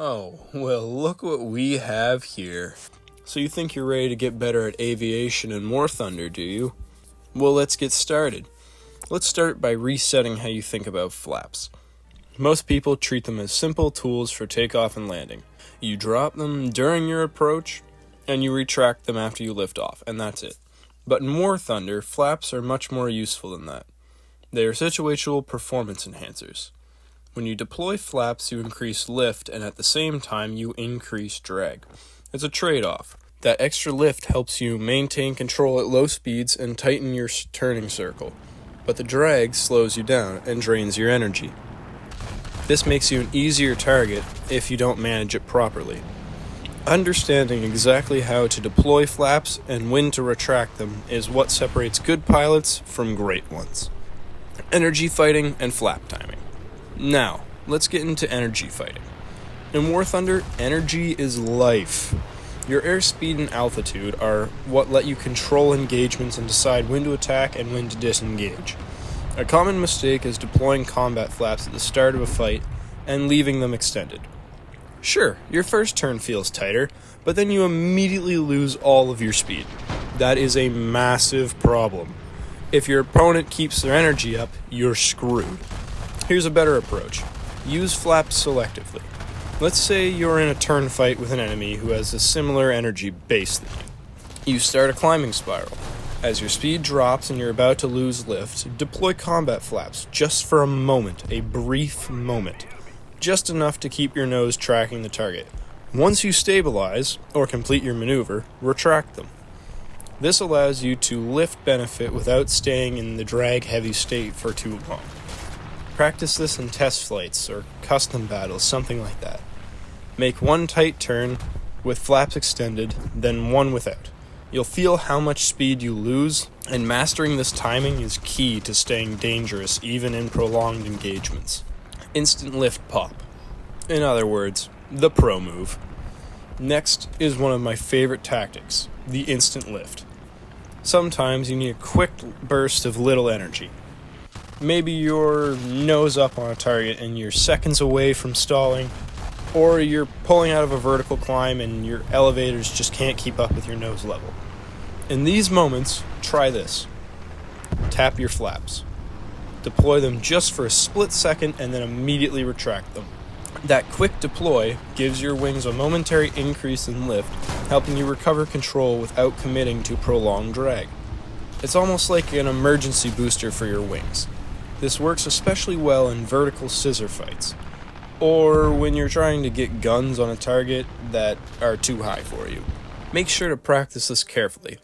Oh, well, look what we have here. So you think you're ready to get better at aviation and more thunder, do you? Well, let's get started. Let's start by resetting how you think about flaps. Most people treat them as simple tools for takeoff and landing. You drop them during your approach, and you retract them after you lift off, and that's it. But in war thunder, flaps are much more useful than that. They are situational performance enhancers. When you deploy flaps, you increase lift, and at the same time, you increase drag. It's a trade-off. That extra lift helps you maintain control at low speeds and tighten your turning circle. But the drag slows you down and drains your energy. This makes you an easier target if you don't manage it properly. Understanding exactly how to deploy flaps and when to retract them is what separates good pilots from great ones. Energy fighting and flap timing. Now, let's get into energy fighting. In War Thunder, energy is life. Your airspeed and altitude are what let you control engagements and decide when to attack and when to disengage. A common mistake is deploying combat flaps at the start of a fight and leaving them extended. Sure, your first turn feels tighter, but then you immediately lose all of your speed. That is a massive problem. If your opponent keeps their energy up, you're screwed. Here's a better approach. Use flaps selectively. Let's say you're in a turn fight with an enemy who has a similar energy base than you. You start a climbing spiral. As your speed drops and you're about to lose lift, deploy combat flaps just for a moment, a brief moment. Just enough to keep your nose tracking the target. Once you stabilize, or complete your maneuver, retract them. This allows you to lift benefit without staying in the drag-heavy state for too long. Practice this in test flights or custom battles, something like that. Make one tight turn with flaps extended, then one without. You'll feel how much speed you lose, and mastering this timing is key to staying dangerous even in prolonged engagements. Instant lift pop. In other words, the pro move. Next is one of my favorite tactics, the instant lift. Sometimes you need a quick burst of little energy. Maybe you're nose up on a target and you're seconds away from stalling, or you're pulling out of a vertical climb and your elevators just can't keep up with your nose level. In these moments, try this. Tap your flaps. Deploy them just for a split second and then immediately retract them. That quick deploy gives your wings a momentary increase in lift, helping you recover control without committing to prolonged drag. It's almost like an emergency booster for your wings. This works especially well in vertical scissor fights, or when you're trying to get guns on a target that are too high for you. Make sure to practice this carefully.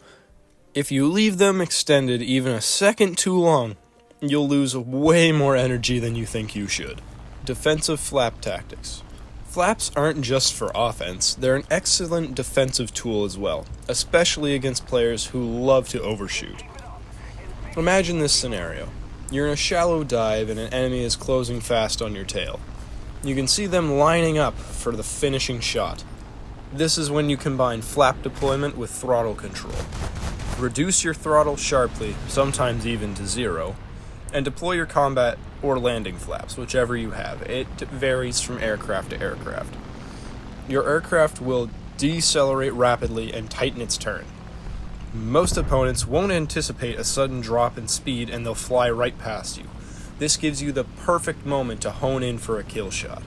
If you leave them extended even a second too long, you'll lose way more energy than you think you should. Defensive flap tactics. Flaps aren't just for offense, they're an excellent defensive tool as well, especially against players who love to overshoot. Imagine this scenario. You're in a shallow dive and an enemy is closing fast on your tail. You can see them lining up for the finishing shot. This is when you combine flap deployment with throttle control. Reduce your throttle sharply, sometimes even to zero, and deploy your combat or landing flaps, whichever you have. It varies from aircraft to aircraft. Your aircraft will decelerate rapidly and tighten its turn. Most opponents won't anticipate a sudden drop in speed and they'll fly right past you. This gives you the perfect moment to hone in for a kill shot.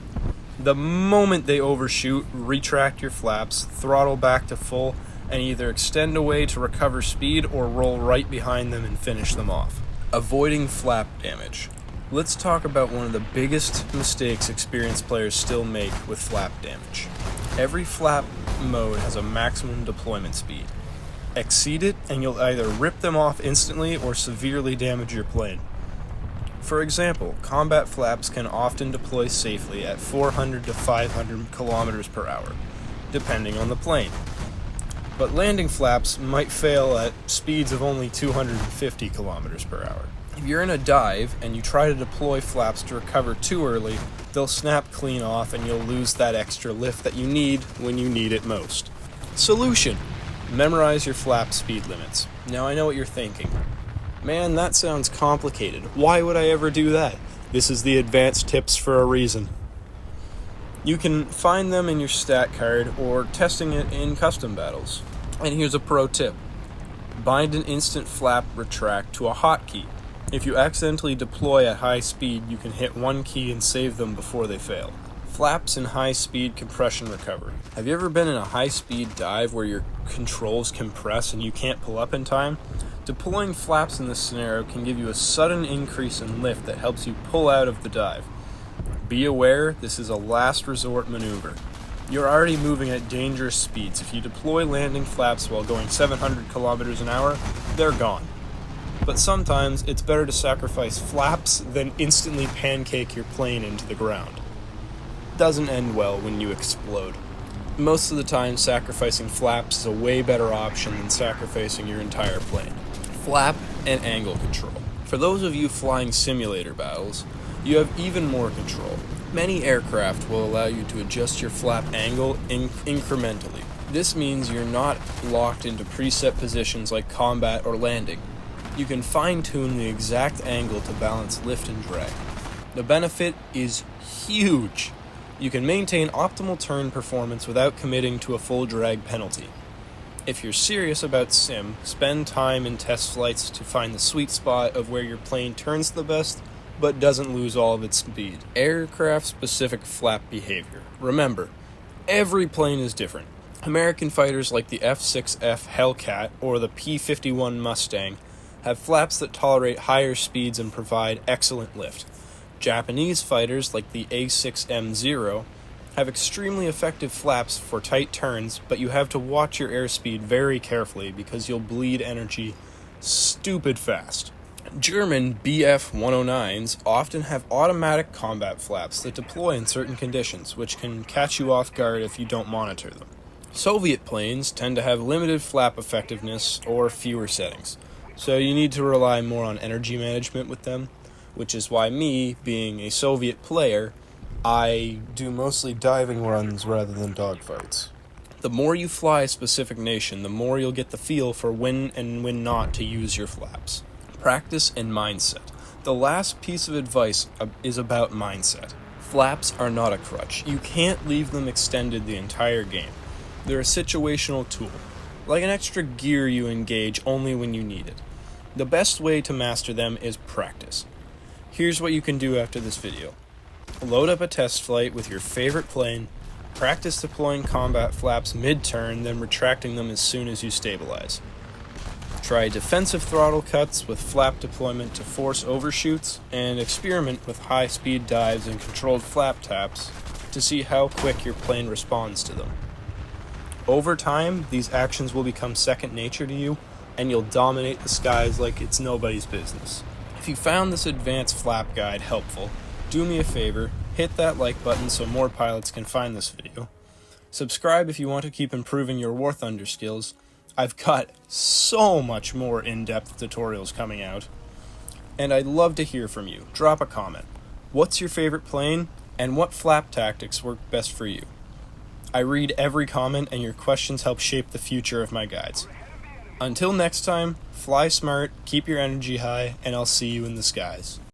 The moment they overshoot, retract your flaps, throttle back to full, and either extend away to recover speed or roll right behind them and finish them off. Avoiding flap damage. Let's talk about one of the biggest mistakes experienced players still make with flap damage. Every flap mode has a maximum deployment speed. Exceed it and you'll either rip them off instantly or severely damage your plane. For example, combat flaps can often deploy safely at 400 to 500 kilometers per hour, depending on the plane. But landing flaps might fail at speeds of only 250 kilometers per hour. If you're in a dive and you try to deploy flaps to recover too early, they'll snap clean off and you'll lose that extra lift that you need when you need it most. Solution: memorize your flap speed limits. Now I know what you're thinking. Man, that sounds complicated. Why would I ever do that? This is the advanced tips for a reason. You can find them in your stat card or testing it in custom battles. And here's a pro tip. Bind an instant flap retract to a hotkey. If you accidentally deploy at high speed, you can hit one key and save them before they fail. Flaps and high-speed compression recovery. Have you ever been in a high-speed dive where your controls compress and you can't pull up in time? Deploying flaps in this scenario can give you a sudden increase in lift that helps you pull out of the dive. Be aware, this is a last resort maneuver. You're already moving at dangerous speeds. If you deploy landing flaps while going 700 kilometers an hour, they're gone. But sometimes it's better to sacrifice flaps than instantly pancake your plane into the ground. Doesn't end well when you explode. Most of the time, sacrificing flaps is a way better option than sacrificing your entire plane. Flap and angle control. For those of you flying simulator battles, you have even more control. Many aircraft will allow you to adjust your flap angle incrementally. This means you're not locked into preset positions like combat or landing. You can fine-tune the exact angle to balance lift and drag. The benefit is huge. You can maintain optimal turn performance without committing to a full drag penalty. If you're serious about sim, spend time in test flights to find the sweet spot of where your plane turns the best, but doesn't lose all of its speed. Aircraft-specific flap behavior. Remember, every plane is different. American fighters like the F-6F Hellcat or the P-51 Mustang have flaps that tolerate higher speeds and provide excellent lift. Japanese fighters like the A6M0 have extremely effective flaps for tight turns, but you have to watch your airspeed very carefully because you'll bleed energy stupid fast. German Bf-109s often have automatic combat flaps that deploy in certain conditions, which can catch you off guard if you don't monitor them. Soviet planes tend to have limited flap effectiveness or fewer settings, so you need to rely more on energy management with them, which is why me, being a Soviet player, I do mostly diving runs rather than dogfights. The more you fly a specific nation, the more you'll get the feel for when and when not to use your flaps. Practice and mindset. The last piece of advice is about mindset. Flaps are not a crutch. You can't leave them extended the entire game. They're a situational tool, like an extra gear you engage only when you need it. The best way to master them is practice. Here's what you can do after this video. Load up a test flight with your favorite plane, practice deploying combat flaps mid-turn, then retracting them as soon as you stabilize. Try defensive throttle cuts with flap deployment to force overshoots, and experiment with high-speed dives and controlled flap taps to see how quick your plane responds to them. Over time, these actions will become second nature to you, and you'll dominate the skies like it's nobody's business. If you found this advanced flap guide helpful, do me a favor, hit that like button so more pilots can find this video. Subscribe if you want to keep improving your War Thunder skills. I've got so much more in-depth tutorials coming out. And I'd love to hear from you. Drop a comment. What's your favorite plane, and what flap tactics work best for you? I read every comment, and your questions help shape the future of my guides. Until next time, fly smart, keep your energy high, and I'll see you in the skies.